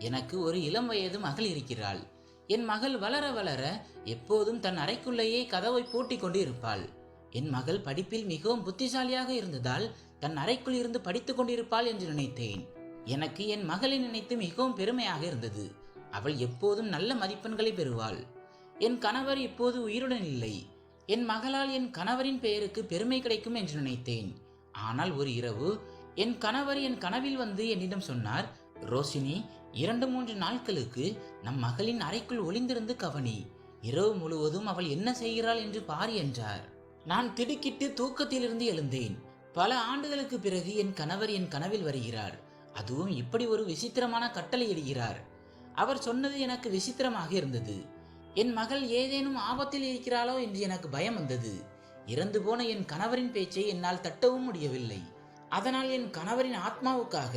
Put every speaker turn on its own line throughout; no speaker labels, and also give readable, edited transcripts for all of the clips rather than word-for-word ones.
எனக்கு ஒரு இளம் வயது மகள் இருக்கிறாள். என் மகள் வளர வளர எப்போதும் தன் அறைக்குள்ளேயே கதவை பூட்டிக் கொண்டு இருப்பாள். என் மகள் படிப்பில் மிகவும் புத்திசாலியாக இருந்ததால் தன் அறைக்குள் இருந்து படித்துக் கொண்டிருப்பாள் என்று நினைத்தேன். எனக்கு என் மகளை நினைத்து மிகவும் பெருமையாக இருந்தது. அவள் எப்போதும் நல்ல மதிப்பெண்களை பெறுவாள். என் கணவர் இப்போது உயிருடன் இல்லை. என் மகளால் என் கணவரின் பெயருக்கு பெருமை கிடைக்கும் என்று நினைத்தேன். ஆனால் ஒரு இரவு என் கணவர் என் கனவில் வந்து என்னிடம் சொன்னார், ரோஷினி, 2-3 நாட்களுக்கு நம் மகளின் அறைக்குள் ஒளிந்திருந்து கவனி. இரவு முழுவதும் அவள் என்ன செய்கிறாள் என்று பார் என்றார். நான் திடுக்கிட்டு தூக்கத்திலிருந்து எழுந்தேன். பல ஆண்டுகளுக்கு பிறகு என் கணவர் என் கனவில் வருகிறார். அதுவும் இப்படி ஒரு விசித்திரமான கட்டளை இடுகிறார். அவர் சொன்னது எனக்கு விசித்திரமாக இருந்தது. என் மகள் ஏதேனும் ஆபத்தில் இருக்கிறாளோ என்று எனக்கு பயம் வந்தது. இறந்து போன என் கணவரின் பேச்சை என்னால் தட்டவும் முடியவில்லை. அதனால் என் கணவரின் ஆத்மாவுக்காக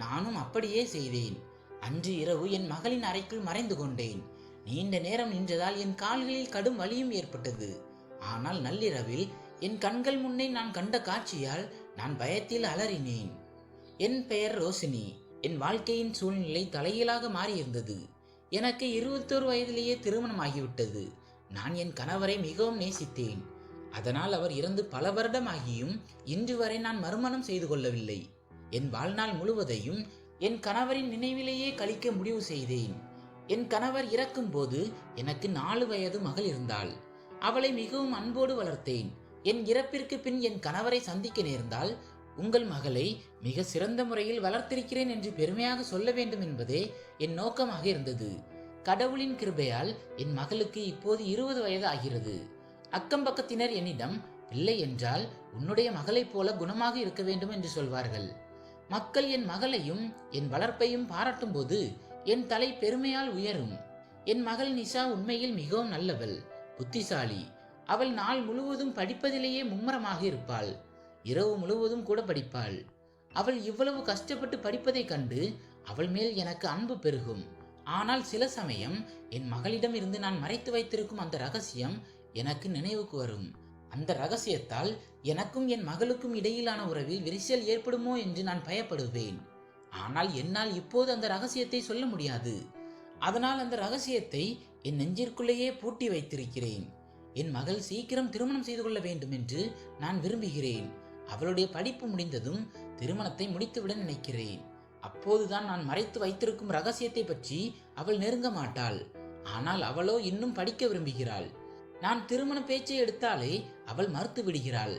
நானும் அப்படியே செய்தேன். அன்று இரவு என் மகளின் அறைக்குள் மறைந்து கொண்டேன். நீண்ட நேரம் நின்றதால் என் கால்களில் கடும் வலியும் ஏற்பட்டது. ஆனால் நள்ளிரவில் என் கண்கள் முன்னே நான் கண்ட காட்சியால் நான் பயத்தில் அலறினேன். என் பெயர் ரோஷினி. என் வாழ்க்கையின் சூழ்நிலை தலைகீழாக மாறியிருந்தது. எனக்கு 21 வயதிலேயே திருமணமாகிவிட்டது. நான் என் கணவரை மிகவும் நேசித்தேன். அதனால் அவர் இறந்து பல வருடமாகியும் இன்று வரை நான் மறுமணம் செய்து கொள்ளவில்லை. என் வாழ்நாள் முழுவதையும் என் கணவரின் நினைவிலேயே கழிக்க முடிவு செய்தேன். என் கணவர் இறக்கும் போது எனக்கு 4 வயது மகள் இருந்தாள். அவளை மிகவும் அன்போடு வளர்த்தேன். என் இறப்பிற்கு பின் என் கணவரை சந்திக்க நேர்ந்தால், உங்கள் மகளை மிக சிறந்த முறையில் வளர்த்திருக்கிறேன் என்று பெருமையாக சொல்ல வேண்டும் என்பதே என் நோக்கமாக இருந்தது. கடவுளின் கிருபையால் என் மகளுக்கு இப்போது 20 வயது ஆகிறது. அக்கம் பக்கத்தினர் என்னிடம், பிள்ளை என்றால் உன்னுடைய மகளைப் போல குணமாக இருக்க வேண்டும் என்று சொல்வார்கள். மக்கள் என் மகளையும் என் வளர்ப்பையும் பாராட்டும் போது என் தலை பெருமையால் உயரும். என் மகள் நிஷா உண்மையில் மிகவும் நல்லவள், புத்திசாலி. அவள் நாள் முழுவதும் படிப்பதிலேயே மும்முரமாக இருப்பாள். இரவு முழுவதும் கூட படிப்பாள். அவள் இவ்வளவு கஷ்டப்பட்டு படிப்பதை கண்டு அவள் மேல் எனக்கு அன்பு பெருகும். ஆனால் சில சமயம் என் மகளிடம் இருந்து நான் மறைத்து வைத்திருக்கும் அந்த ரகசியம் எனக்கு நினைவுக்கு வரும். அந்த ரகசியத்தால் எனக்கும் என் மகளுக்கும் இடையிலான உறவில் விரிசல் ஏற்படுமோ என்று நான் பயப்படுவேன். ஆனால் என்னால் இப்போது அந்த ரகசியத்தை சொல்ல முடியாது. அதனால் அந்த ரகசியத்தை என் நெஞ்சிற்குள்ளேயே பூட்டி வைத்திருக்கிறேன். என் மகள் சீக்கிரம் திருமணம் செய்து கொள்ள வேண்டும் என்று நான் விரும்புகிறேன். அவளுடைய படிப்பு முடிந்ததும் திருமணத்தை முடித்துவிட நினைக்கிறேன். அப்போதுதான் நான் மறைத்து வைத்திருக்கும் ரகசியத்தை பற்றி அவள் நெருங்க மாட்டாள். ஆனால் அவளோ இன்னும் படிக்க விரும்புகிறாள். நான் திருமண பேச்சை எடுத்தாலே அவள் மறுத்து விடுகிறாள்.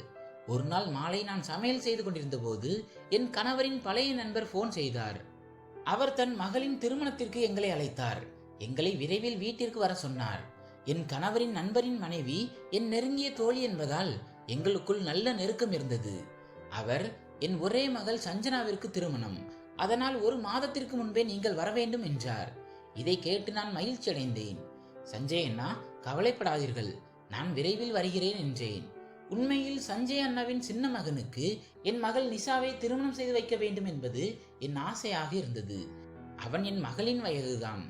ஒரு நாள் மாலை நான் சமையல் செய்து கொண்டிருந்த போது என் கணவரின் பழைய நண்பர் போன் செய்தார். அவர் தன் மகளின் திருமணத்திற்கு எங்களை அழைத்தார். எங்களை விரைவில் வீட்டிற்கு வர சொன்னார். என் கணவரின் நண்பரின் மனைவி என் நெருங்கிய தோழி என்பதால் எங்களுக்குள் நல்ல நெருக்கம் இருந்தது. அவர், என் ஒரே மகள் சஞ்சனாவிற்கு திருமணம், அதனால் 1 மாதத்திற்கு முன்பே நீங்கள் வர வேண்டும் என்றார். இதை கேட்டு நான் மகிழ்ச்சி அடைந்தேன். சஞ்சய் அண்ணா, கவலைப்படாதீர்கள், நான் விரைவில் வருகிறேன் என்றேன். உண்மையில் சஞ்சய் அண்ணாவின் சின்ன மகனுக்கு என் மகள் நிஷாவை திருமணம் செய்து வைக்க வேண்டும் என்பது என் ஆசையாக இருந்தது. அவன் என் மகளின் வயதுதான்.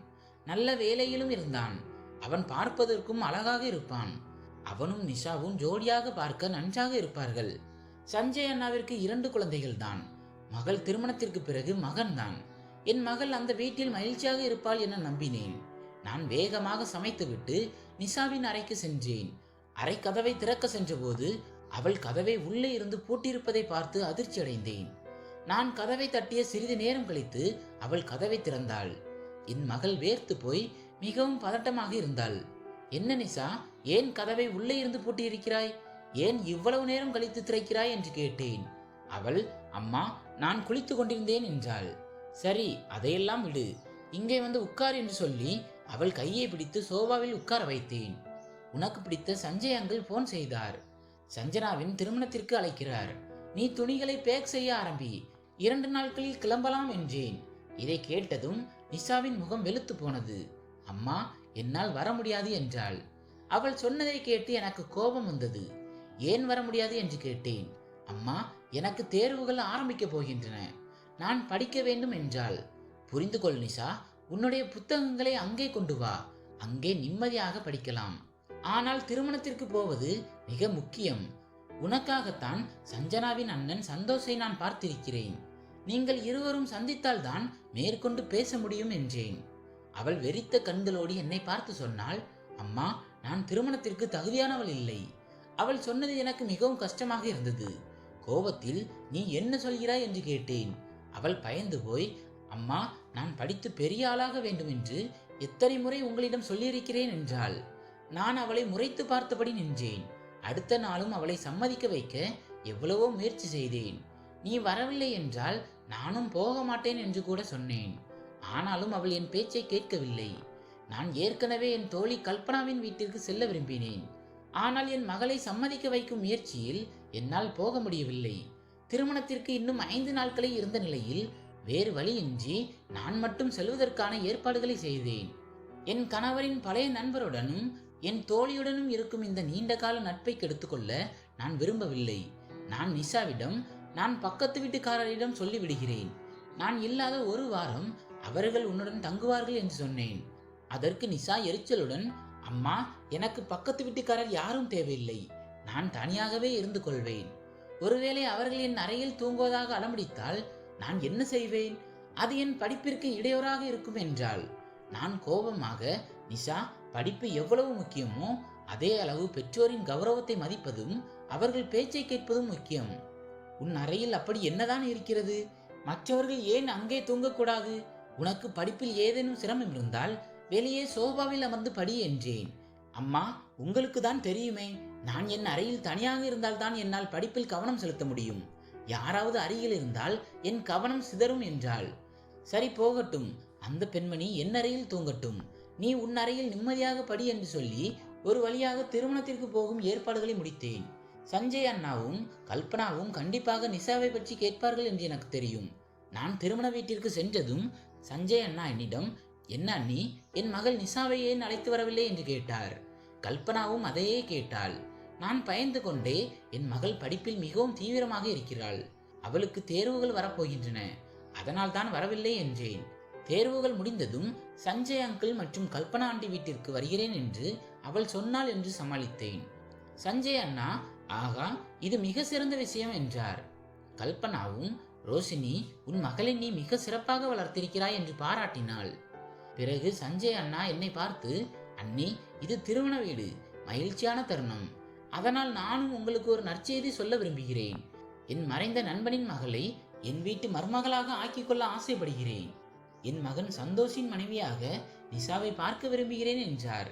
நல்ல வேலையிலும் இருந்தான். அவன் பார்ப்பதற்கும் அழகாக இருப்பான். அவனும் நிஷாவும் ஜோடியாக பார்க்க நன்றாக இருப்பார்கள். சஞ்சய் அண்ணாவிற்கு 2 குழந்தைகள் தான். மகள் திருமணத்திற்கு பிறகு மகன்தான். என் மகள் அந்த வீட்டில் மகிழ்ச்சியாக இருப்பாள் என நம்பினேன். நான் வேகமாக சமைத்துவிட்டு நிஷாவின் அறைக்கு சென்றேன். அறை கதவை திறக்க சென்றபோது அவள் கதவை உள்ளே இருந்து பூட்டியிருப்பதை பார்த்து அதிர்ச்சி அடைந்தேன். நான் கதவை தட்டிய சிறிது நேரம் கழித்து அவள் கதவை திறந்தாள். என் மகள் வேர்த்து போய் மிகவும் பதட்டமாக இருந்தாள். என்ன நிஷா, ஏன் கதவை உள்ளே இருந்து பூட்டியிருக்கிறாய்? ஏன் இவ்வளவு நேரம் கழித்து திறக்கிறாய் என்று கேட்டேன். அவள், அம்மா, நான் குளித்து கொண்டிருந்தேன் என்றாள். சரி, அதையெல்லாம் விடு, இங்கே வந்து உட்கார் என்று சொல்லி அவள் கையை பிடித்து சோபாவில் உட்கார வைத்தேன். உனக்கு பிடித்த சஞ்சய் அங்கிள் போன் செய்தார். சஞ்சனாவின் திருமணத்திற்கு அழைக்கிறார். நீ துணிகளை பேக் செய்ய ஆரம்பி, 2 நாட்களில் கிளம்பலாம் என்றேன். இதை கேட்டதும் நிஷாவின் முகம் வெளுத்து போனது. அம்மா, என்னால் வர முடியாது என்றாள். அவள் சொன்னதை கேட்டு எனக்கு கோபம் வந்தது. ஏன் வர முடியாது என்று கேட்டேன். அம்மா, எனக்கு தேர்வுகள் ஆரம்பிக்க போகின்றன, நான் படிக்க வேண்டும் என்றாள். புரிந்து கொள் நிஷா, உன்னுடைய புத்தகங்களை அங்கே கொண்டு வா, அங்கே நிம்மதியாக படிக்கலாம். ஆனால் திருமணத்திற்கு போவது மிக முக்கியம். உனக்காகத்தான் சஞ்சனாவின் அண்ணன் சந்தோஷை நான் பார்த்திருக்கிறேன். நீங்கள் இருவரும் சந்தித்தால்தான் மேற்கொண்டு பேச முடியும் என்றேன். அவள் வெறித்த கண்களோடு என்னை பார்த்து சொன்னாள், அம்மா, நான் திருமணத்திற்கு தகுதியானவள் இல்லை. அவள் சொன்னது எனக்கு மிகவும் கஷ்டமாக இருந்தது. கோபத்தில் நீ என்ன சொல்கிறாய் என்று கேட்டேன். அவள் பயந்து போய், அம்மா, நான் படித்து பெரிய ஆளாக வேண்டும் என்று எத்தனை முறை உங்களிடம் சொல்லியிருக்கிறேன் என்றாள். நான் அவளை முறைத்து பார்த்தபடி நின்றேன். அடுத்த நாளும் அவளை சம்மதிக்க வைக்க எவ்வளவோ முயற்சி செய்தேன். நீ வரவில்லை என்றால் நானும் போக மாட்டேன் என்று கூட சொன்னேன். ஆனாலும் அவள் என் பேச்சை கேட்கவில்லை. நான் ஏற்கனவே என் தோழி கல்பனாவின் வீட்டிற்கு செல்ல விரும்பினேன். ஆனால் என் மகளை சம்மதிக்க வைக்கும் முயற்சியில் என்னால் போக முடியவில்லை. திருமணத்திற்கு இன்னும் 5 நாட்களே இருந்த நிலையில் வேறு வழியின்றி நான் மட்டும் செல்வதற்கான ஏற்பாடுகளை செய்தேன். என் கணவரின் பழைய நண்பருடனும் என் தோழியுடனும் இருக்கும் இந்த நீண்ட கால நட்பை கெடுத்துக்கொள்ள நான் விரும்பவில்லை. நான் நிஷாவிடம், நான் பக்கத்து வீட்டுக்காரரிடம் சொல்லிவிடுகிறேன். நான் இல்லாத 1 வாரம் அவர்கள் உன்னுடன் தங்குவார்கள் என்று சொன்னேன். அதற்கு நிஷா எரிச்சலுடன், அம்மா, எனக்கு பக்கத்து வீட்டுக்காரர் யாரும் தேவையில்லை. நான் தனியாகவே இருந்து கொள்வேன். ஒருவேளை அவர்கள் என் அறையில் தூங்குவதாக அலமடித்தால் நான் என்ன செய்வேன்? அது என் படிப்பிற்கு இடையூறாக இருக்கும் என்றாள். நான் கோபமாக, நிஷா, படிப்பு எவ்வளவு முக்கியமோ அதே அளவு பெற்றோரின் கௌரவத்தை மதிப்பதும் அவர்கள் பேச்சை கேட்பதும் முக்கியம். உன் அறையில் அப்படி என்னதான் இருக்கிறது? மற்றவர்கள் ஏன் அங்கே தூங்கக்கூடாது? உனக்கு படிப்பில் ஏதேனும் சிரமம் இருந்தால் வெளியே சோபாவில் அமர்ந்து படி என்றேன். அம்மா, உங்களுக்கு தான் தெரியுமே, நான் என் அறையில் தனியாக இருந்தால்தான் என்னால் படிப்பில் கவனம் செலுத்த முடியும். யாராவது அருகில் இருந்தால் என் கவனம் சிதறும் என்றாள். சரி, போகட்டும். அந்த பெண்மணி என் அறையில் தூங்கட்டும். நீ உன் அறையில் நிம்மதியாக படி என்று சொல்லி ஒரு வழியாக திருமணத்திற்கு போகும் ஏற்பாடுகளை முடித்தேன். சஞ்சய் அண்ணாவும் கல்பனாவும் கண்டிப்பாக நிஷாவை பற்றி கேட்பார்கள் என்று எனக்கு தெரியும். நான் திருமண வீட்டிற்கு சென்றதும் சஞ்சய் அண்ணா என்னிடம், என்ன அண்ணி, என் மகள் நிஷாவை ஏன் அழைத்து வரவில்லை என்று கேட்டார். கல்பனாவும் அதையே கேட்டாள். நான் பயந்து கொண்டே, என் மகள் படிப்பில் மிகவும் தீவிரமாக இருக்கிறாள். அவளுக்கு தேர்வுகள் வரப்போகின்றன, அதனால் தான் வரவில்லை என்றேன். தேர்வுகள் முடிந்ததும் சஞ்சய் அங்கிள் மற்றும் கல்பனா ஆண்டி வீட்டிற்கு வருகிறேன் என்று அவள் சொன்னாள் என்று சமாளித்தேன். சஞ்சய் அண்ணா, ஆகா, இது மிக சிறந்த விஷயம் என்றார். கல்பனாவும், ரோஷினி, உன் மகளை நீ மிக சிறப்பாக வளர்த்திருக்கிறாய் என்று பாராட்டினாள். பிறகு சஞ்சய் அண்ணா என்னை பார்த்து, அண்ணி, இது திருமண வீடு, மகிழ்ச்சியான தருணம். அதனால் நானும் உங்களுக்கு ஒரு நற்செய்தி சொல்ல விரும்புகிறேன். என் மறைந்த நண்பனின் மகளை என் வீட்டு மருமகளாக ஆக்கிக்கொள்ள ஆசைப்படுகிறேன். என் மகன் சந்தோஷின் மனைவியாக நிஷாவை பார்க்க விரும்புகிறேன் என்றார்.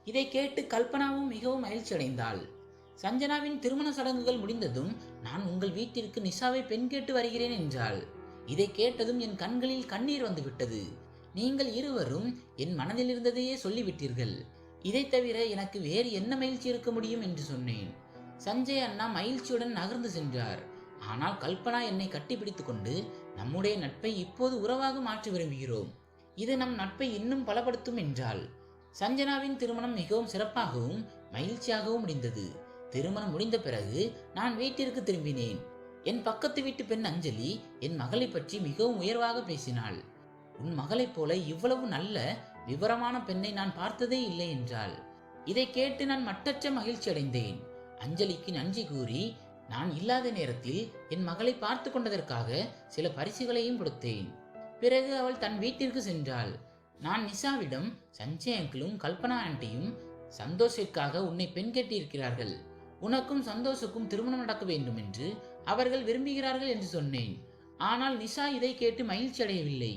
இதை கேட்டு கல்பனாவும் மிகவும் மகிழ்ச்சி அடைந்தாள். சஞ்சனாவின் திருமண சடங்குகள் முடிந்ததும் நான் உங்கள் வீட்டிற்கு நிஷாவை பெண் கேட்டு வருகிறேன் என்றாள். இதை கேட்டதும் என் கண்களில் கண்ணீர் வந்துவிட்டது. நீங்கள் இருவரும் என் மனதில் இருந்ததையே சொல்லிவிட்டீர்கள். இதை தவிர எனக்கு வேறு என்ன மகிழ்ச்சி இருக்க முடியும் என்று சொன்னேன். சஞ்சய் அண்ணா மகிழ்ச்சியுடன் நகர்ந்து சென்றார். ஆனால் கல்பனா என்னை கட்டிப்பிடித்து கொண்டு, நம்முடைய நட்பை இப்போது உறவாக மாற்ற விரும்புகிறோம். இது நம் நட்பை இன்னும் பலப்படுத்தும் என்றாள். சஞ்சனாவின் திருமணம் மிகவும் சிறப்பாகவும் மகிழ்ச்சியாகவும் முடிந்தது. திருமணம் முடிந்த பிறகு நான் வீட்டிற்கு திரும்பினேன். என் பக்கத்து வீட்டு பெண் அஞ்சலி என் மகளை பற்றி மிகவும் உயர்வாக பேசினாள். உன் மகளைப் போல இவ்வளவு நல்ல விவரமான பெண்ணை நான் பார்த்ததே இல்லை என்றாள். இதை கேட்டு நான் மட்டற்ற மகிழ்ச்சி அடைந்தேன். அஞ்சலிக்கு நன்றி கூறி நான் இல்லாத நேரத்தில் என் மகளை பார்த்து கொண்டதற்காக சில பரிசுகளையும் கொடுத்தேன். பிறகு அவள் தன் வீட்டிற்கு சென்றாள். நான் நிஷாவிடம், சஞ்சய் அங்கிளும் கல்பனா ஆண்டியும் சந்தோஷிற்காக உன்னை பெண் கேட்டிருக்கிறார்கள். உனக்கும் சந்தோஷுக்கும் திருமணம் நடக்க வேண்டும் என்று அவர்கள் விரும்புகிறார்கள் என்று சொன்னேன். ஆனால் நிஷா இதை கேட்டு மகிழ்ச்சி அடையவில்லை.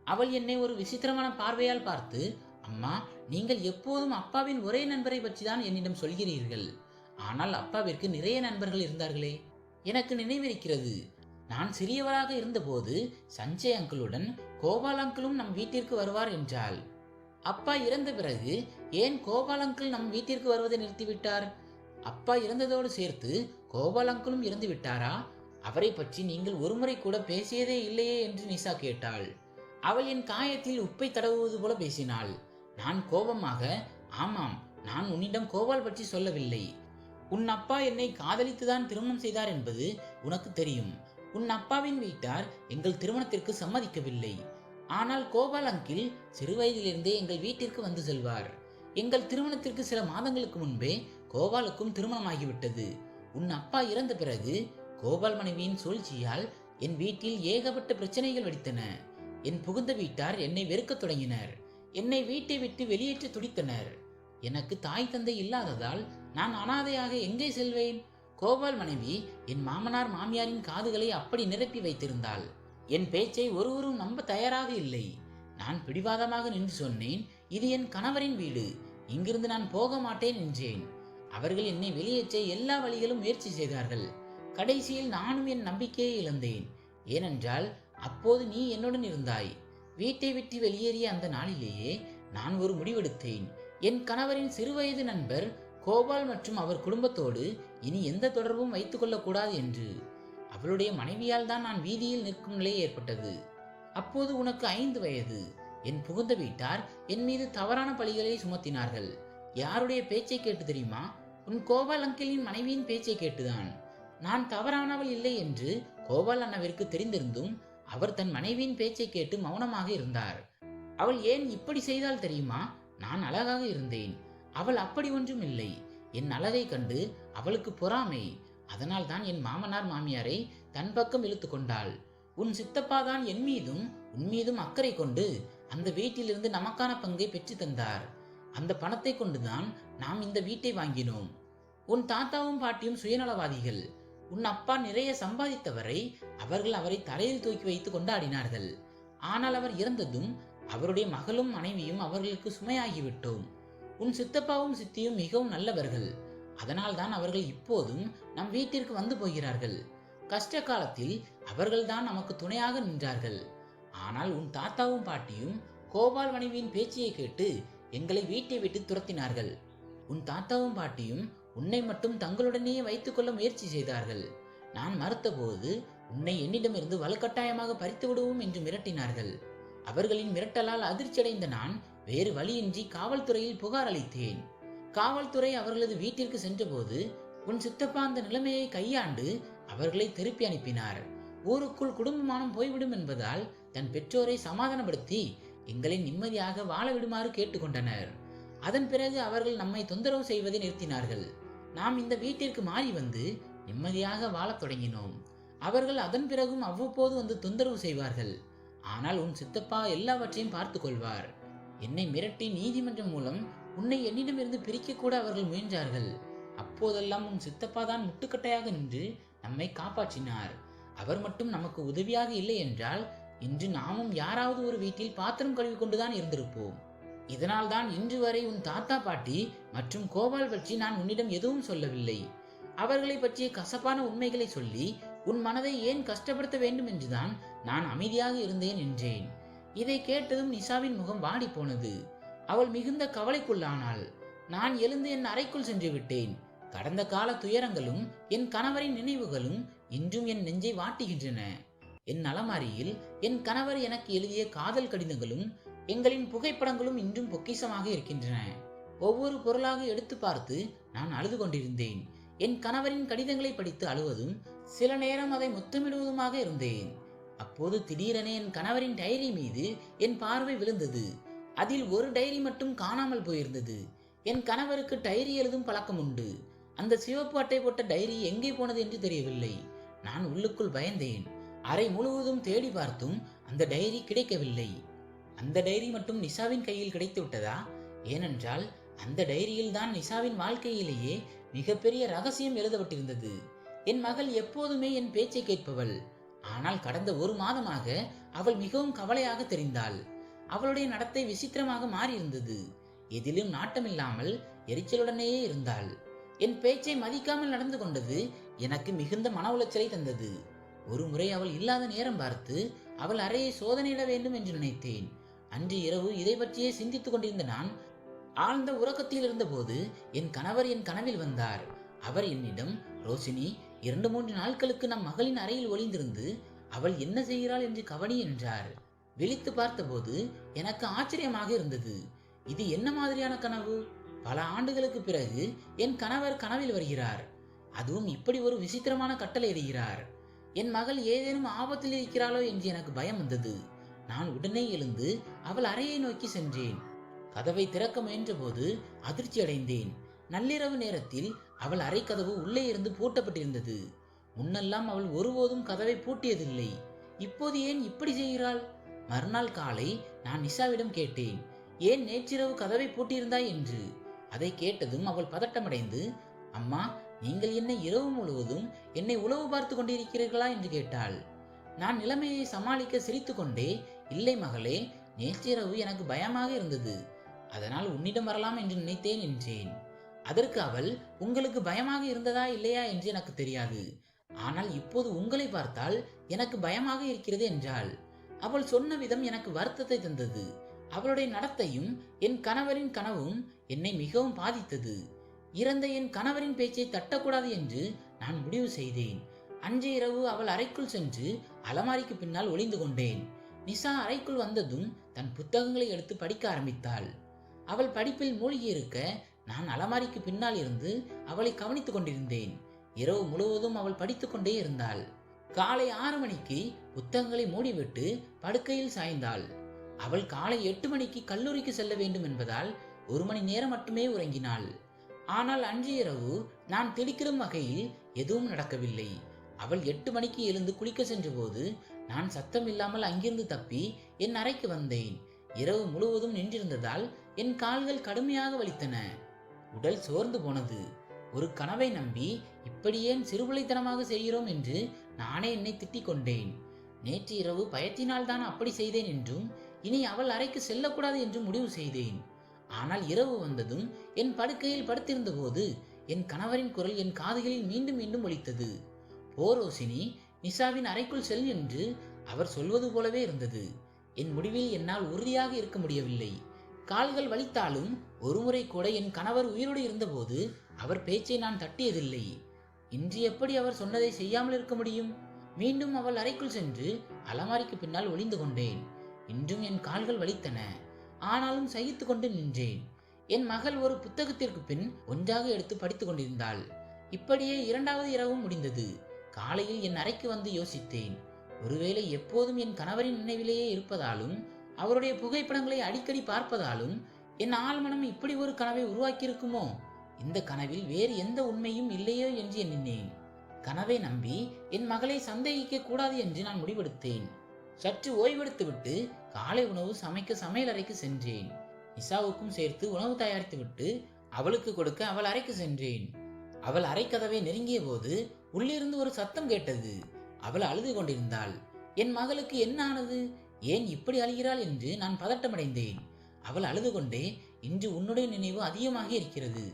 அவள் என்னை ஒரு விசித்திரமான பார்வையால் பார்த்து, அம்மா, நீங்கள் எப்போதும் அப்பாவின் ஒரே நண்பரை பற்றி தான் என்னிடம் சொல்கிறீர்கள். ஆனால் அப்பாவிற்கு நிறைய நண்பர்கள் இருந்தார்களே. எனக்கு நினைவிருக்கிறது, நான் சிறியவராக இருந்தபோது சஞ்சய் அங்கிளுடன் கோபால் அங்கிளும் நம் வீட்டிற்கு வருவார் என்றாள். அப்பா இறந்த பிறகு ஏன் கோபால் அங்கிள் நம் வீட்டிற்கு வருவதை நிறுத்திவிட்டார்? அப்பா இறந்ததோடு சேர்த்து கோபால் அங்கிளும் இறந்து விட்டாரா? அவரை பற்றி நீங்கள் ஒருமுறை கூட பேசியதே இல்லையே என்று நிஷா கேட்டாள். அவள் என் காயத்தில் உப்பை தடவுவது போல பேசினாள். நான் கோபமாக, ஆமாம், நான் உன்னிடம் கோபால் பற்றி சொல்லவில்லை. உன் அப்பா என்னை காதலித்துதான் திருமணம் செய்தார் என்பது உனக்கு தெரியும். உன் அப்பாவின் வீட்டார் எங்கள் திருமணத்திற்கு சம்மதிக்கவில்லை. ஆனால் கோபால் அங்கிள் சிறுவயதிலிருந்தே எங்கள் வீட்டிற்கு வந்து செல்வார். எங்கள் திருமணத்திற்கு சில மாதங்களுக்கு முன்பே கோபாலுக்கும் திருமணமாகிவிட்டது. உன் அப்பா இறந்த பிறகு கோபால் மனைவியின் சூழ்ச்சியால் என் வீட்டில் ஏகப்பட்ட பிரச்சனைகள் வெடித்தன. என் புகுந்த வீட்டார் என்னை வெறுக்கத் தொடங்கினர். என்னை வீட்டை விட்டு வெளியேற்ற துடித்தனர். எனக்கு தாய் தந்தை இல்லாததால் நான் அனாதையாக எங்கே செல்வேன்? கோபால் மனைவி என் மாமனார் மாமியாரின் காதுகளை அப்படி நிரப்பி வைத்திருந்தாள். என் பேச்சை ஒருவரும் நம்ப தயாராக இல்லை. நான் பிடிவாதமாக நின்று சொன்னேன், இது என் கணவரின் வீடு, இங்கிருந்து நான் போக மாட்டேன் என்றேன். அவர்கள் என்னை வெளியேற்ற எல்லா வழிகளும் முயற்சி செய்தார்கள். கடைசியில் நானும் என் நம்பிக்கையை இழந்தேன். ஏனென்றால் அப்போது நீ என்னுடன் இருந்தாய். வீட்டை விட்டு வெளியேறிய அந்த நாளிலேயே நான் ஒரு முடிவெடுத்தேன். என் கணவரின் சிறுவயது நண்பர் கோபால் மற்றும் அவர் குடும்பத்தோடு இனி எந்த தொடர்பும் வைத்துக் கொள்ளக்கூடாது என்று. அவளுடைய மனைவியால் தான் நான் வீதியில் நிற்கும் நிலை ஏற்பட்டது. அப்போது உனக்கு 5 வயது. என் புகுந்த வீட்டார் என் மீது தவறான பழிகளை சுமத்தினார்கள். யாருடைய பேச்சை கேட்டு தெரியுமா? உன் கோபால் அங்கிளின் மனைவியின் பேச்சை கேட்டுதான். நான் தவறானவள் இல்லை என்று கோபால் அண்ணாவிற்கு தெரிந்திருந்தும் அவர் தன் மனைவியின் பேச்சை கேட்டு மௌனமாக இருந்தார். அவள் ஏன் இப்படி செய்தால் தெரியுமா? நான் அழகாக இருந்தேன். அவள் அப்படி ஒன்றும் இல்லை. என் அழகை கண்டு அவளுக்கு பொறாமை. அதனால் தான் என் மாமனார் மாமியாரை தன் பக்கம் இழுத்து கொண்டாள். உன் சித்தப்பா தான் என் மீதும் உன் மீதும் அக்கறை கொண்டு அந்த வீட்டிலிருந்து நமக்கான பங்கை பெற்று தந்தார். அந்த பணத்தை கொண்டுதான் நாம் இந்த வீட்டை வாங்கினோம். உன் தாத்தாவும் பாட்டியும் சுயநலவாதிகள். உன் அப்பா நிறைய சம்பாதித்தவரை அவர்கள் அவரை தலையில் தூக்கி வைத்து கொண்டாடினார்கள். ஆனால் அவர் இறந்ததும் அவருடைய மகளும் மனைவியும் அவர்களுக்கு சுமையாகிவிட்டோம். உன் சித்தப்பாவும் சித்தியும் மிகவும் நல்லவர்கள். அதனால் தான் அவர்கள் இப்போதும் நம் வீட்டிற்கு வந்து போகிறார்கள். கஷ்ட காலத்தில் அவர்கள்தான் நமக்கு துணையாக நின்றார்கள். ஆனால் உன் தாத்தாவும் பாட்டியும் கோபால் மனைவியின் பேச்சையை கேட்டு எங்களை வீட்டை விட்டு துரத்தினார்கள். உன் தாத்தாவும் பாட்டியும் உன்னை மட்டும் தங்களுடனேயே வைத்துக் கொள்ள முயற்சி செய்தார்கள். நான் மறுத்தபோது உன்னை என்னிடமிருந்து வலுக்கட்டாயமாக பறித்து விடுவோம் என்று மிரட்டினார்கள். அவர்களின் மிரட்டலால் அதிர்ச்சியடைந்த நான் வேறு வழியின்றி காவல்துறையில் புகார் அளித்தேன். காவல்துறை அவர்களது வீட்டிற்கு சென்றபோது உன் சித்தப்பா அந்த நிலைமையை கையாண்டு அவர்களை திருப்பி அனுப்பினார். ஊருக்குள் குடும்பமானம் போய்விடும் என்பதால் தன் பெற்றோரை சமாதானப்படுத்தி எங்களை நிம்மதியாக வாழ விடுமாறு கேட்டுக்கொண்டனர். அதன் பிறகு அவர்கள் நம்மை தொந்தரவு செய்வதை நிறுத்தினார்கள். நாம் இந்த வீட்டிற்கு மாறி வந்து நிம்மதியாக வாழத் தொடங்கினோம். அவர்கள் அதன் பிறகும் அவ்வப்போது வந்து தொந்தரவு செய்வார்கள். ஆனால் உன் சித்தப்பா எல்லாவற்றையும் பார்த்து கொள்வார். என்னை மிரட்டி நீதிமன்றம் மூலம் உன்னை என்னிடமிருந்து பிரிக்க கூட அவர்கள் முயன்றார்கள். அப்போதெல்லாம் உன் சித்தப்பா தான் முட்டுக்கட்டையாக நின்று நம்மை காப்பாற்றினார். அவர் மட்டும் நமக்கு உதவியாக இல்லை என்றால் இன்று நாமும் யாராவது ஒரு வீட்டில் பாத்திரம் கழுவி கொண்டுதான் இருந்திருப்போம். இதனால் தான் இன்று வரை உன் தாத்தா பாட்டி மற்றும் கோபால் பற்றி நான் உன்னிடம் எதுவும் சொல்லவில்லை. அவர்களை பற்றிய கசப்பான உண்மைகளை சொல்லி உன் மனதை ஏன் கஷ்டப்படுத்த வேண்டும் என்றுதான் நான் அமைதியாக இருந்தேன் என்றேன். இதை கேட்டதும் நிஷாவின் முகம் வாடி போனது. அவள் மிகுந்த கவலைக்குள்ளானாள். நான் எழுந்து என் அறைக்குள் சென்று விட்டேன். கடந்த கால துயரங்களும் என் கணவரின் நினைவுகளும் இன்றும் என் நெஞ்சை வாட்டுகின்றன. என் அலமாரியில் என் கணவர் எனக்கு எழுதிய காதல் கடிதங்களும் எங்களின் புகைப்படங்களும் இன்றும் பொக்கிஷமாக இருக்கின்றன. ஒவ்வொரு பொருளாக எடுத்து பார்த்து நான் அழுது கொண்டிருந்தேன். என் கணவரின் கடிதங்களை படித்து அழுவதும் சில நேரம் அதை முத்தமிடுவதுமாக இருந்தேன். அப்போது திடீரென என் கணவரின் டைரி மீது என் பார்வை விழுந்தது. அதில் ஒரு டைரி மட்டும் காணாமல் போயிருந்தது. என் கணவருக்கு டைரி எழுதும் பழக்கம் உண்டு. அந்த சிவப்பு அட்டை போட்ட டைரி எங்கே போனது என்று தெரியவில்லை. நான் உள்ளுக்குள் பயந்தேன். அறை முழுவதும் தேடி பார்த்தும் அந்த டைரி கிடைக்கவில்லை. அந்த டைரி மட்டும் நிஷாவின் கையில் கிடைத்து விட்டதா? ஏனென்றால் அந்த டைரியில் தான் நிஷாவின் வாழ்க்கையிலேயே மிகப்பெரிய ரகசியம் எழுதப்பட்டிருந்தது. என் மகள் எப்போதுமே என் பேச்சை கேட்பவள். ஆனால் கடந்த 1 மாதமாக அவள் மிகவும் கவலையாக தெரிந்தாள். அவளுடைய நடத்தை விசித்திரமாக மாறியிருந்தது. எதிலும் நாட்டமில்லாமல் எரிச்சலுடனேயே இருந்தாள். என் பேச்சை மதிக்காமல் நடந்து கொண்டது எனக்கு மிகுந்த மன உளைச்சலை தந்தது. ஒரு முறை அவள் இல்லாத நேரம் பார்த்து அவள் அறையை சோதனையிட வேண்டும் என்று நினைத்தேன். அன்று இரவு இதை பற்றியே சிந்தித்துக் கொண்டிருந்த நான் ஆழ்ந்த உறக்கத்தில் இருந்தபோது என் கணவர் என் கனவில் வந்தார். அவர் என்னிடம், ரோஷினி, 2-3 நாட்களுக்கு நம் மகளின் அறையில் ஒளிந்திருந்து அவள் என்ன செய்கிறாள் என்று கவனி என்றார். விழித்து பார்த்தபோது எனக்கு ஆச்சரியமாக இருந்தது. இது என்ன மாதிரியான கனவு? பல ஆண்டுகளுக்கு பிறகு என் கணவர் கனவில் வருகிறார். அதுவும் இப்படி ஒரு விசித்திரமான கட்டளை இடுகிறார். என் மகள் ஏதேனும் ஆபத்தில் இருக்கிறாளோ என்று எனக்கு பயம் வந்தது. நான் உடனே எழுந்து அவள் அறையை நோக்கி சென்றேன். கதவை திறக்க முயன்ற போது அதிர்ச்சி அடைந்தேன். நள்ளிரவு நேரத்தில் அவள் அறை கதவு உள்ளே இருந்து பூட்டப்பட்டிருந்தது. முன்னெல்லாம் அவள் ஒருபோதும் கதவை பூட்டியதில்லை. இப்போது ஏன் இப்படி செய்கிறாள்? மறுநாள் காலை நான் நிஷாவிடம் கேட்டேன், ஏன் நேற்றிரவு கதவை பூட்டியிருந்தாய் என்று. அதை கேட்டதும் அவள் பதட்டமடைந்து, அம்மா, நீங்கள் என்னை இரவு முழுவதும் என்னை உளவு பார்த்து கொண்டிருக்கிறீர்களா என்று கேட்டாள். நான் நிலைமையை சமாளிக்க சிரித்து கொண்டே, இல்லை மகளே, நேற்றிரவு எனக்கு பயமாக இருந்தது, அதனால் உன்னிடம் வரலாம் என்று நினைத்தேன் என்றேன். அதற்கு அவள், உங்களுக்கு பயமாக இருந்ததா இல்லையா என்று எனக்கு தெரியாது, ஆனால் இப்போது உங்களை பார்த்தால் எனக்கு பயமாக இருக்கிறது என்றாள். அவள் சொன்ன விதம் எனக்கு வருத்தத்தை தந்தது. அவளுடைய நடத்தையும் என் கணவரின் கனவும் என்னை மிகவும் பாதித்தது. இறந்த என் கணவரின் பேச்சை தட்டக்கூடாது என்று நான் முடிவு செய்தேன். அன்றைய இரவு அவள் அறைக்குள் சென்று அலமாரிக்கு பின்னால் ஒளிந்து கொண்டேன். நிஷா அறைக்குள் வந்ததும் தன் புத்தகங்களை எடுத்து படிக்க ஆரம்பித்தாள். அவள் படிப்பில் மூழ்கி இருக்க நான் அலமாரிக்கு பின்னால் இருந்து அவளை கவனித்துக் கொண்டிருந்தேன். இரவு முழுவதும் அவள் படித்துக் கொண்டே இருந்தாள். காலை 6 மணிக்கு புத்தகங்களை மூடிவிட்டு படுக்கையில் சாய்ந்தாள். அவள் காலை 8 மணிக்கு கல்லூரிக்கு செல்ல வேண்டும் என்பதால் 1 மணி நேரம் மட்டுமே உறங்கினாள். ஆனால் அன்று இரவு நான் திடுக்கிடும் வகையில் எதுவும் நடக்கவில்லை. அவள் 8 மணிக்கு எழுந்து குளிக்க சென்ற போது நான் சத்தம் இல்லாமல் அங்கிருந்து தப்பி என் அறைக்கு வந்தேன். இரவு முழுவதும் நின்றிருந்ததால் என் கால்கள் கடுமையாக வலித்தன. உடல் சோர்ந்து போனது. ஒரு கனவை நம்பி இப்படி ஏன் சிறுபிள்ளைத்தனமாக செய்கிறோம் என்று நானே என்னை திட்டிக் கொண்டேன். நேற்று இரவு பயத்தினால் தான் அப்படி செய்தேன் என்றும் இனி அவள் அறைக்கு செல்லக்கூடாது என்றும் முடிவு செய்தேன். ஆனால் இரவு வந்ததும் என் படுக்கையில் படுத்திருந்த போது என் கணவரின் குரல் என் காதுகளில் மீண்டும் மீண்டும் ஒலித்தது. போ ரோசினி, நிஷாவின் அறைக்குள் செல் என்று அவர் சொல்வது போலவே இருந்தது. என் முடிவில் என்னால் உறுதியாக இருக்க முடியவில்லை. கால்கள் வலித்தாலும் ஒருமுறை கூட என் கணவர் உயிரோடு இருந்தபோது அவர் பேச்சை நான் தட்டியதில்லை. இன்று எப்படி அவர் சொன்னதை செய்யாமல் இருக்க முடியும்? மீண்டும் அவள் அறைக்குள் சென்று அலமாரிக்கு பின்னால் ஒளிந்து கொண்டேன். இன்றும் என் கால்கள் வலித்தன. ஆனாலும் சகித்து கொண்டு நின்றேன். என் மகள் ஒரு புத்தகத்திற்கு பின் ஒன்றாக எடுத்து படித்துக் கொண்டிருந்தாள். இப்படியே 2வது இரவும் முடிந்தது. காலையில் என் அறைக்கு வந்து யோசித்தேன். ஒருவேளை எப்போதும் என் கணவரின் நினைவிலேயே இருப்பதாலும் அவருடைய புகைப்படங்களை அடிக்கடி பார்ப்பதாலும் என் ஆழ்மனம் இப்படி ஒரு கனவை உருவாக்கியிருக்குமோ? இந்த கனவில் வேறு எந்த உண்மையும் இல்லையோ என்று எண்ணினேன். கனவை நம்பி என் மகளை சந்தேகிக்க கூடாது என்று நான் முடிவெடுத்தேன். சற்று ஓய்வெடுத்துவிட்டு காலை உணவு சமைக்க சமையலறைக்கு சென்றேன். நிஷாவுக்கும் சேர்த்து உணவு தயாரித்து விட்டு அவளுக்கு கொடுக்க அவள் அறைக்கு சென்றேன். அவள் அறை கதவை நெருங்கிய போது உள்ளிருந்து ஒரு சத்தம் கேட்டது. அவள் அழுது கொண்டிருந்தாள். என் மகளுக்கு என்ன ஆனது, ஏன் இப்படி அழுகிறாள் என்று நான் பதட்டமடைந்தேன். அவள் அழுது கொண்டே, இன்று உன்னுடைய நினைவு அதிகமாக இருக்கிறது,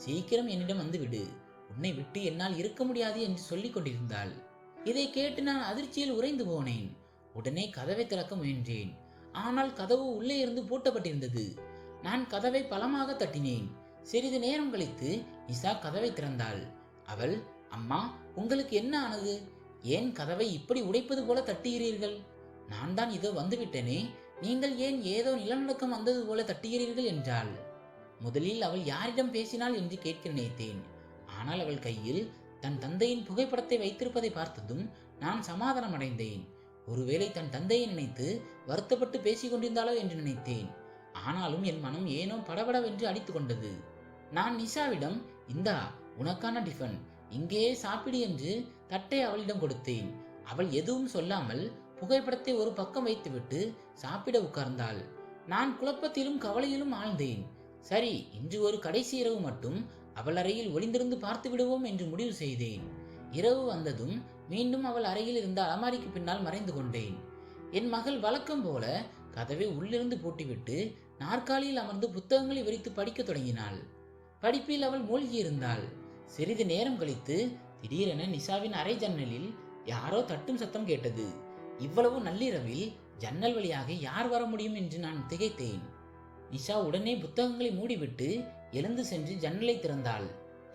சீக்கிரம் என்னிடம் வந்துவிடு, உன்னை விட்டு என்னால் இருக்க முடியாது என்று சொல்லிக் கொண்டிருந்தாள். இதை கேட்டு நான் அதிர்ச்சியில் உறைந்து போனேன். உடனே கதவை திறக்க முயன்றேன். ஆனால் கதவு உள்ளே இருந்து பூட்டப்பட்டிருந்தது. நான் கதவை பலமாக தட்டினேன். சிறிது நேரம் கழித்து நிஷா கதவை திறந்தாள். அவள், அம்மா, உங்களுக்கு என்ன ஆனது, ஏன் கதவை இப்படி உடைப்பது போல தட்டுகிறீர்கள்? நான் தான் இதோ வந்துவிட்டேனே, நீங்கள் ஏன் ஏதோ நிலநடுக்கம் வந்தது போல தட்டுகிறீர்கள் என்றாள். முதலில் அவள் யாரிடம் பேசினாள் என்று கேட்க நினைத்தேன். ஆனால் அவள் கையில் தன் தந்தையின் புகைப்படத்தை வைத்திருப்பதை பார்த்ததும் நான் சமாதானம் அடைந்தேன். ஒருவேளை தன் தந்தையை நினைத்து வருத்தப்பட்டு பேசிக் கொண்டிருந்தாளோ என்று நினைத்தேன். ஆனாலும் என் மனம் ஏனோ படபடவென்று அடித்து கொண்டது. நான் நிஷாவிடம், இந்தா உனக்கான டிஃபன், இங்கேயே சாப்பிடு என்று தட்டை அவளிடம் கொடுத்தேன். அவள் எதுவும் சொல்லாமல் புகைப்படத்தை ஒரு பக்கம் வைத்துவிட்டு சாப்பிட உட்கார்ந்தாள். நான் குழப்பத்திலும் கவலையிலும் ஆழ்ந்தேன். சரி, இன்று ஒரு கடைசி இரவு மட்டும் அவள் அறையில் ஒளிந்திருந்து பார்த்து விடுவோம் என்று முடிவு செய்தேன். இரவு வந்ததும் மீண்டும் அவள் அறையில் இருந்த அலமாரிக்கு பின்னால் மறைந்து கொண்டேன். என் மகள் வழக்கம் போல கதவை உள்ளிருந்து பூட்டிவிட்டு நாற்காலியில் அமர்ந்து புத்தகங்களை விரித்து படிக்க தொடங்கினாள். படிப்பில் அவள் மூழ்கியிருந்தாள். சிறிது நேரம் கழித்து திடீரென நிஷாவின் அறை ஜன்னலில் யாரோ தட்டும் சத்தம் கேட்டது. இவ்வளவு நள்ளிரவில் ஜன்னல் வழியாக யார் வர முடியும் என்று நான் திகைத்தேன். நிஷா உடனே புத்தகங்களை மூடிவிட்டு எழுந்து சென்று ஜன்னலை திறந்தாள்.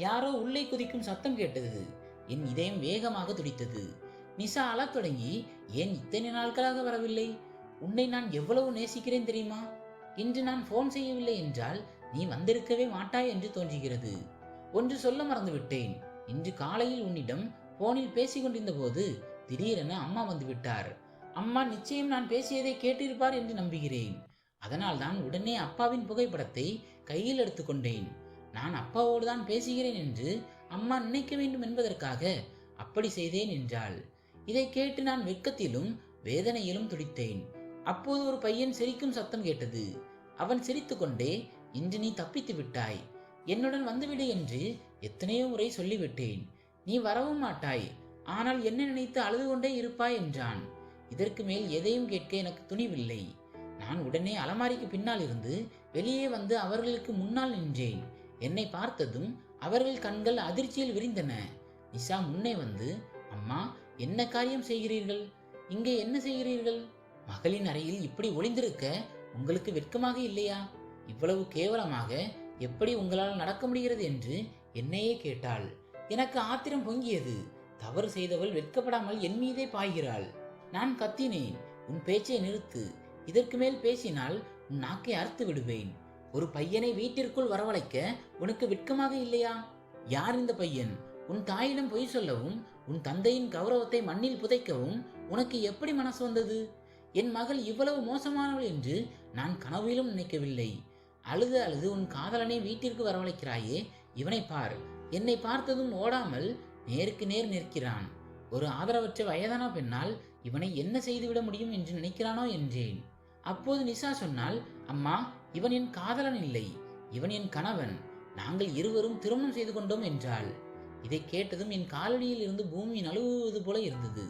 யாரோ உள்ளே குதிக்கும் சத்தம் கேட்டது. என் இதயம் வேகமாக துடித்தது. நிஷா அழத் தொடங்கி, ஏன் இத்தனை நாட்களாக வரவில்லை? உன்னை நான் எவ்வளவு நேசிக்கிறேன் தெரியுமா? இன்று நான் போன் செய்யவில்லை என்றால் நீ வந்திருக்கவே மாட்டாய் என்று தோன்றுகிறது. ஒன்று சொல்ல மறந்துவிட்டேன். இன்று காலையில் உன்னிடம் போனில் பேசிக் கொண்டிருந்த போது திடீரென அம்மா வந்துவிட்டார். அம்மா நிச்சயம் நான் பேசியதை கேட்டிருப்பார் என்று நம்புகிறேன். அதனால் தான் உடனே அப்பாவின் புகைப்படத்தை கையில் எடுத்துக்கொண்டேன். நான் அப்பாவோடு தான் பேசுகிறேன் என்று அம்மா நினைக்க வேண்டும் என்பதற்காக அப்படி செய்தேன் என்றாள். இதை கேட்டு நான் வெட்கத்திலும் வேதனையிலும் துடித்தேன். அப்போது ஒரு பையன் சிரிக்கும் சத்தம் கேட்டது. அவன் சிரித்துக்கொண்டே, இன்று நீ தப்பித்து விட்டாய். என்னுடன் வந்துவிடு என்று எத்தனையோ முறை சொல்லிவிட்டேன். நீ வரவும் மாட்டாய். ஆனால் என்ன நினைத்து அழுது கொண்டே இருப்பாய் என்றான். இதற்கு மேல் எதையும் கேட்க எனக்கு துணிவில்லை. நான் உடனே அலமாரிக்கு பின்னால் இருந்து வெளியே வந்து அவர்களுக்கு முன்னால் நின்றேன். என்னை பார்த்ததும் அவர்கள் கண்கள் அதிர்ச்சியில் விரிந்தன. நிஷா முன்னே வந்து, அம்மா, என்ன காரியம் செய்கிறீர்கள்? இங்கே என்ன செய்கிறீர்கள்? மகளின் அறையில் இப்படி ஒளிந்திருக்க உங்களுக்கு வெட்கமாக இல்லையா? இவ்வளவு கேவலமாக எப்படி உங்களால் நடக்க முடிகிறது என்று என்னையே கேட்டாள். எனக்கு ஆத்திரம் பொங்கியது. தவறு செய்தவள் வெட்கப்படாமல் என் மீதே பாய்கிறாள். நான் கத்தினேன், உன் பேச்சை நிறுத்து. இதற்கு மேல் பேசினால் உன் நாக்கை அறுத்து விடுவேன். ஒரு பையனை வீட்டிற்குள் வரவழைக்க உனக்கு வெட்கமாக இல்லையா? யார் இந்த பையன்? உன் தாயிடம் பொய் சொல்லவும் உன் தந்தையின் கௌரவத்தை மண்ணில் புதைக்கவும் உனக்கு எப்படி மனசு வந்தது? என் மகள் இவ்வளவு மோசமானவள் என்று நான் கனவிலும் நினைக்கவில்லை. அழுது அழுது உன் காதலனை வீட்டிற்கு வரவழைக்கிறாயே, இவனை பார். என்னை பார்த்ததும் ஓடாமல் நேருக்கு நேர் நிற்கிறான். ஒரு ஆதரவற்ற வயதான பெண்ணால் இவனை என்ன செய்துவிட முடியும் என்று நினைக்கிறானோ என்றேன். அப்போது நிஷா சொன்னால், அம்மா, இவன் என் காதலன் இல்லை, இவன் என் கணவன். நாங்கள் இருவரும் திருமணம் செய்து கொண்டோம் என்றாள். இதை கேட்டதும் என் காலடியில் இருந்து பூமி நழுவுவது போல இருந்தது.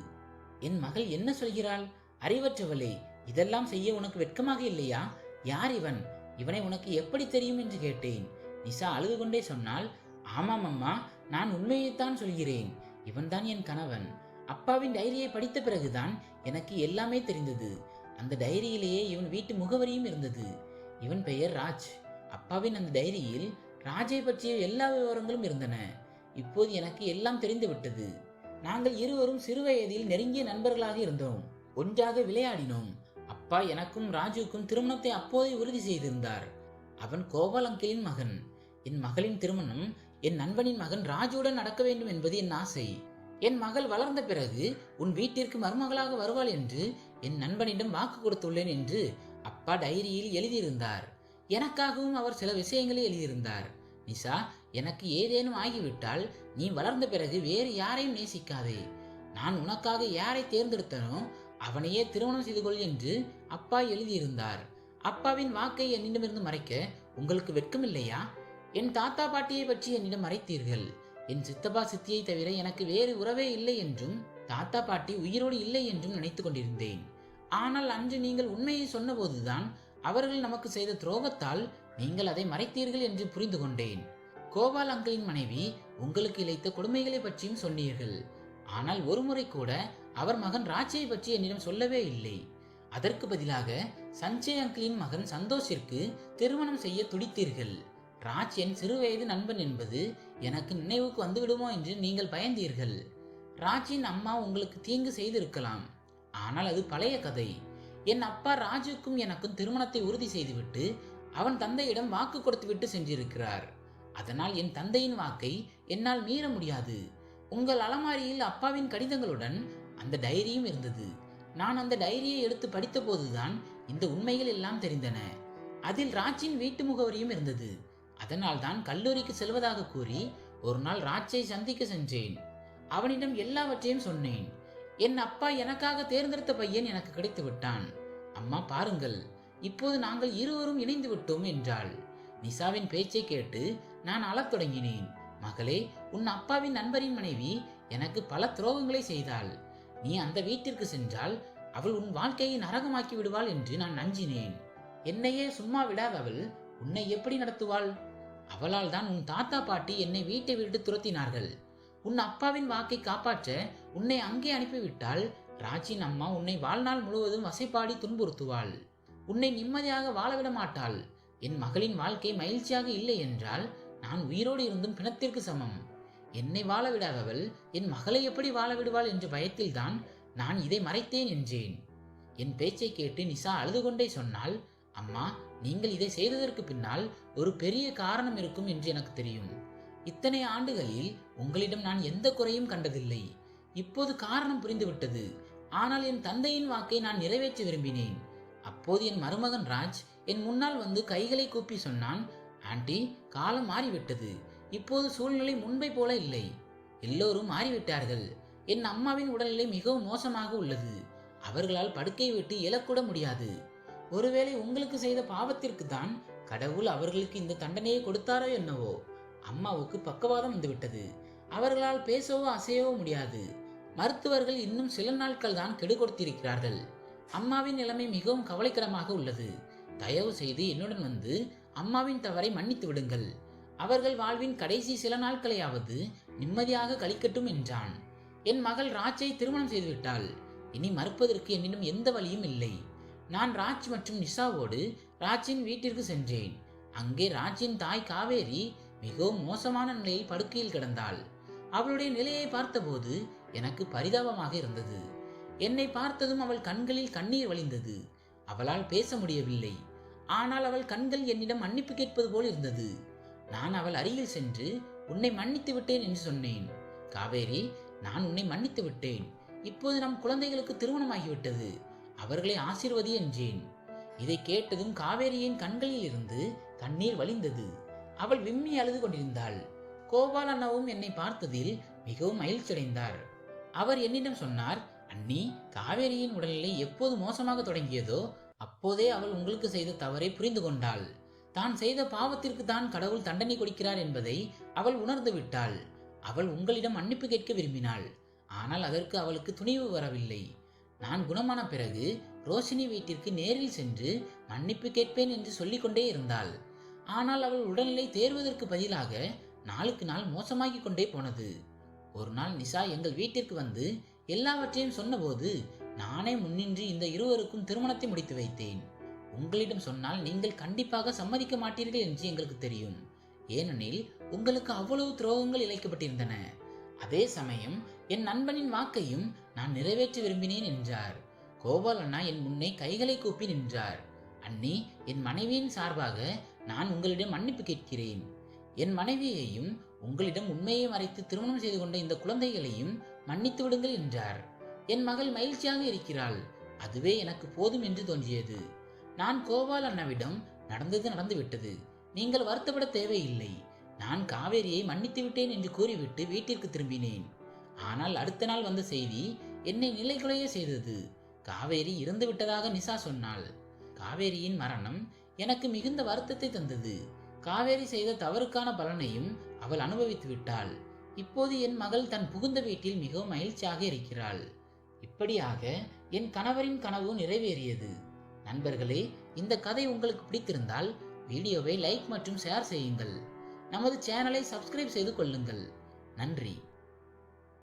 என் மகள் என்ன சொல்கிறாள்? அறிவற்றவளே, இதெல்லாம் செய்ய உனக்கு வெட்கமாக இல்லையா? யார் இவன்? இவனை உனக்கு எப்படி தெரியும் என்று கேட்டேன். நிஷா அழுது கொண்டே சொன்னால், ஆமாம் அம்மா, நான் உண்மையைத்தான் சொல்கிறேன். இவன்தான் என் கணவன். அப்பாவின் டைரியை படித்த பிறகுதான் எனக்கு எல்லாமே தெரிந்தது. அந்த டைரியிலேயே இவன் வீட்டு முகவரியும் இருந்தது. இவன் பெயர் ராஜ். அப்பாவின் அந்த டைரியில் ராஜை பற்றிய எல்லா விவரங்களும் இருந்தன. இப்போது எனக்கு எல்லாம் தெரிந்துவிட்டது. நாங்கள் இருவரும் சிறுவயதில் நெருங்கிய நண்பர்களாக இருந்தோம். ஒன்றாக விளையாடினோம். அப்பா எனக்கும் ராஜுக்கும் திருமணத்தை அப்போதே உறுதி செய்திருந்தார். அவன் கோபால் அங்கிளின் மகன். என் மகளின் திருமணம் என் நண்பனின் மகன் ராஜுவுடன் நடக்க வேண்டும் என்பது என் ஆசை. என் மகள் வளர்ந்த பிறகு உன் வீட்டிற்கு மருமகளாக வருவாள் என்று என் நண்பனிடம் வாக்கு கொடுத்துள்ளேன் என்று அப்பா டைரியில் எழுதியிருந்தார். எனக்காகவும் அவர் சில விஷயங்களை எழுதியிருந்தார். நிஷா, எனக்கு ஏதேனும் ஆகிவிட்டால் நீ வளர்ந்த பிறகு வேறு யாரையும் நேசிக்காதே. நான் உனக்காக யாரை தேர்ந்தெடுத்தனோ அவனையே திருமணம் செய்து கொள் என்று அப்பா எழுதியிருந்தார். அப்பாவின் வாக்கை என்னிடமிருந்து மறைக்க உங்களுக்கு வெட்கமில்லையா? என் தாத்தா பாட்டியை பற்றி என்னிடம் மறைத்தீர்கள். என் சித்தப்பா சித்தியை தவிர எனக்கு வேறு உறவே இல்லை என்றும் தாத்தா பாட்டி உயிரோடு இல்லை என்றும் நினைத்து கொண்டிருந்தேன். ஆனால் அன்று நீங்கள் உண்மையை சொன்னபோதுதான் அவர்கள் நமக்கு செய்த துரோகத்தால் நீங்கள் அதை மறைத்தீர்கள் என்று புரிந்து கொண்டேன். கோபால் அங்கிளின் மனைவி உங்களுக்கு இழைத்த கொடுமைகளை பற்றியும் சொன்னீர்கள். ஆனால் ஒரு முறை கூட அவர் மகன் ராஜை பற்றி என்னிடம் சொல்லவே இல்லை. அதற்கு பதிலாக சஞ்சய் அங்கிளின் மகன் சந்தோஷிற்கு திருமணம் செய்ய துடித்தீர்கள். ராஜ் என் சிறுவயது நண்பன் என்பது எனக்கு நினைவுக்கு வந்துவிடுமோ என்று நீங்கள் பயந்தீர்கள். ராஜின் அம்மா உங்களுக்கு தீங்கு செய்திருக்கலாம். ஆனால் அது பழைய கதை. என் அப்பா ராஜுக்கும் எனக்கும் திருமணத்தை உறுதி செய்துவிட்டு அவன் தந்தையிடம் வாக்கு கொடுத்துவிட்டு சென்றிருக்கிறார். அதனால் என் தந்தையின் வாக்கை என்னால் மீற முடியாது. உங்கள் அலமாரியில் அப்பாவின் கடிதங்களுடன் அந்த டைரியும் இருந்தது. நான் அந்த டைரியை எடுத்து படித்த போதுதான் இந்த உண்மைகள் எல்லாம் தெரிந்தன. அதில் ராஜின் வீட்டு முகவரியும் இருந்தது. அதனால் தான் கல்லூரிக்கு செல்வதாக கூறி ஒரு நாள் ராஜை சந்திக்க சென்றேன். அவனிடம் எல்லாவற்றையும் சொன்னேன். என் அப்பா எனக்காக தேர்ந்தெடுத்த பையன் எனக்கு கிடைத்து விட்டான். அம்மா பாருங்கள், இப்போது நாங்கள் இருவரும் இணைந்து விட்டோம் என்றாள். நிஷாவின் பேச்சை கேட்டு நான் அழத் தொடங்கினேன். மகளே, உன் அப்பாவின் நண்பரின் மனைவி எனக்கு பல துரோகங்களை செய்தாள். நீ அந்த வீட்டிற்கு சென்றால் அவள் உன் வாழ்க்கையை நரகமாக்கி விடுவாள் என்று நான் நஞ்சினேன். என்னையே சும்மா விடாதவள் உன்னை எப்படி நடத்துவாள்? அவளால் தான் உன் தாத்தா பாட்டி என்னை வீட்டை விட்டு துரத்தினார்கள். உன் அப்பாவின் வாக்கை காப்பாற்ற உன்னை அங்கே அனுப்பிவிட்டால் ராஜின் அம்மா உன்னை வாழ்நாள் முழுவதும் வசைப்பாடி துன்புறுத்துவாள். உன்னை நிம்மதியாக வாழவிட மாட்டாள். என் மகளின் வாழ்க்கை மகிழ்ச்சியாக இல்லை என்றால் நான் உயிரோடு இருந்தும் பிணத்திற்கு சமம். என்னை வாழ விடாதவள் என் மகளை எப்படி வாழ விடுவாள் என்ற பயத்தில்தான் நான் இதை மறைத்தேன் என்றேன். என் பேச்சை கேட்டு நிஷா அழுது கொண்டே சொன்னால், அம்மா, நீங்கள் இதை செய்ததற்கு பின்னால் ஒரு பெரிய காரணம் இருக்கும் என்று எனக்கு தெரியும். இத்தனை ஆண்டுகளில் உங்களிடம் நான் எந்த குறையும் கண்டதில்லை. இப்போது காரணம் புரிந்துவிட்டது. ஆனால் என் தந்தையின் வாக்கை நான் நிறைவேற்ற விரும்பினேன். அப்போது என் மருமகன் ராஜ் என் முன்னால் வந்து கைகளை கூப்பி சொன்னான், ஆண்டி, காலம் மாறிவிட்டது. இப்போது சூழ்நிலை முன்பை போல இல்லை. எல்லோரும் மாறிவிட்டார்கள். என் அம்மாவின் உடல்நிலை மிகவும் மோசமாக உள்ளது. அவர்களால் படுக்கையை விட்டு எழக்கூட முடியாது. ஒருவேளை உங்களுக்கு செய்த பாவத்திற்கு தான் கடவுள் அவர்களுக்கு இந்த தண்டனையை கொடுத்தாரோ என்னவோ. அம்மாவுக்கு பக்கவாதம் வந்துவிட்டது. அவர்களால் பேசவோ அசையவோ முடியாது. மருத்துவர்கள் இன்னும் சில நாட்கள் தான் கெடு கொடுத்திருக்கிறார்கள். அம்மாவின் நிலைமை மிகவும் கவலைக்கிடமாக உள்ளது. தயவு செய்து என்னுடன் வந்து அம்மாவின் தவறை மன்னித்து விடுங்கள். அவர்கள் வாழ்வின் கடைசி சில நாட்களையாவது நிம்மதியாக கழிக்கட்டும் என்றான். என் மகள் ராஜை திருமணம் செய்துவிட்டாள். இனி மறுப்பதற்கு என்னிடம் எந்த வழியும் இல்லை. நான் ராஜ் மற்றும் நிஷாவோடு ராஜின் வீட்டிற்கு சென்றேன். அங்கே ராஜின் தாய் காவேரி மிகவும் மோசமான நிலையில் படுக்கையில் கிடந்தாள். அவளுடைய நிலையை பார்த்தபோது எனக்கு பரிதாபமாக இருந்தது. என்னை பார்த்ததும் அவள் கண்களில் கண்ணீர் வழிந்தது. அவளால் பேச முடியவில்லை. ஆனால் அவள் கண்கள் என்னிடம் மன்னிப்பு கேட்பது போல் இருந்தது. நான் அவள் அருகில் சென்று உன்னை மன்னித்து விட்டேன் என்று சொன்னேன். காவேரி, நான் உன்னை மன்னித்து விட்டேன். இப்போது நம் குழந்தைகளுக்கு திருமணமாகிவிட்டது. அவர்களை ஆசீர்வதி என்றேன். இதை கேட்டதும் காவேரியின் கண்களில் இருந்து கண்ணீர் வழிந்தது. அவள் விம்மி அழுது கொண்டிருந்தாள். கோபால் அண்ணாவும் என்னை பார்த்ததில் மிகவும் மகிழ்ச்சியடைந்தார். அவர் என்னிடம் சொன்னார், அண்ணி, காவேரியின் உடல்நிலை எப்போது மோசமாக தொடங்கியதோ அப்போதே அவள் உங்களுக்கு செய்த தவறை புரிந்து கொண்டாள். தான் செய்த பாவத்திற்கு தான் கடவுள் தண்டனை கொடுக்கிறார் என்பதை அவள் உணர்ந்து விட்டாள். அவள் உங்களிடம் மன்னிப்பு கேட்க விரும்பினாள். ஆனால் அதற்கு அவளுக்கு துணிவு வரவில்லை. நான் குணமான பிறகு ரோஷினி வீட்டிற்கு நேரில் சென்று மன்னிப்பு கேட்பேன் என்று சொல்லிக்கொண்டே இருந்தாள். ஆனால் அவள் உடல்நிலை தேர்வதற்கு பதிலாக நாளுக்கு நாள் மோசமாகி கொண்டே போனது. ஒரு நாள் நிஷா எங்கள் வீட்டிற்கு வந்து எல்லாவற்றையும் சொன்னபோது நானே முன்னின்று இந்த இருவருக்கும் திருமணத்தை முடித்து வைத்தேன். உங்களிடம் சொன்னால் நீங்கள் கண்டிப்பாக சம்மதிக்க மாட்டீர்கள் என்று எங்களுக்கு தெரியும். ஏனெனில் உங்களுக்கு அவ்வளவு துரோகங்கள் இழைக்கப்பட்டிருந்தன. அதே சமயம் என் நண்பனின் வாக்கையும் நான் நிறைவேற்ற விரும்பினேன் என்றார். கோபால் அண்ணா என் முன்னே கைகளை கூப்பி நின்றார். அண்ணி, என் மனைவியின் சார்பாக நான் உங்களிடம் மன்னிப்பு கேட்கிறேன். என் மனைவியையும் உங்களிடம் உண்மையை மறைத்து திருமணம் செய்து கொண்ட இந்த குழந்தைகளையும் மன்னித்து விடுங்கள் என்றார். என் மகள் மகிழ்ச்சியாக இருக்கிறாள். அதுவே எனக்கு போதும் என்று தோன்றியது. நான் கோபால் அண்ணாவிடம் நடந்தது நடந்துவிட்டது, நீங்கள் வருத்தப்பட தேவையில்லை, நான் காவேரியை மன்னித்து விட்டேன் என்று கூறிவிட்டு வீட்டிற்கு திரும்பினேன். ஆனால் அடுத்த நாள் வந்த செய்தி என்னை நிலைகுலைய செய்தது. காவேரி இறந்து விட்டதாக நிஷா சொன்னாள். காவேரியின் மரணம் எனக்கு மிகுந்த வருத்தத்தை தந்தது. காவேரி செய்த தவறுக்கான பலனையும் அவள் அனுபவித்து விட்டாள். இப்போது என் மகள் தன் புகுந்த வீட்டில் மிகவும் மகிழ்ச்சியாக இருக்கிறாள். இப்படியாக என் கணவரின் கனவு நிறைவேறியது. நண்பர்களே, இந்த கதை உங்களுக்கு பிடித்திருந்தால் வீடியோவை லைக் மற்றும் ஷேர் செய்யுங்கள். நமது சேனலை சப்ஸ்கிரைப் செய்து கொள்ளுங்கள். நன்றி.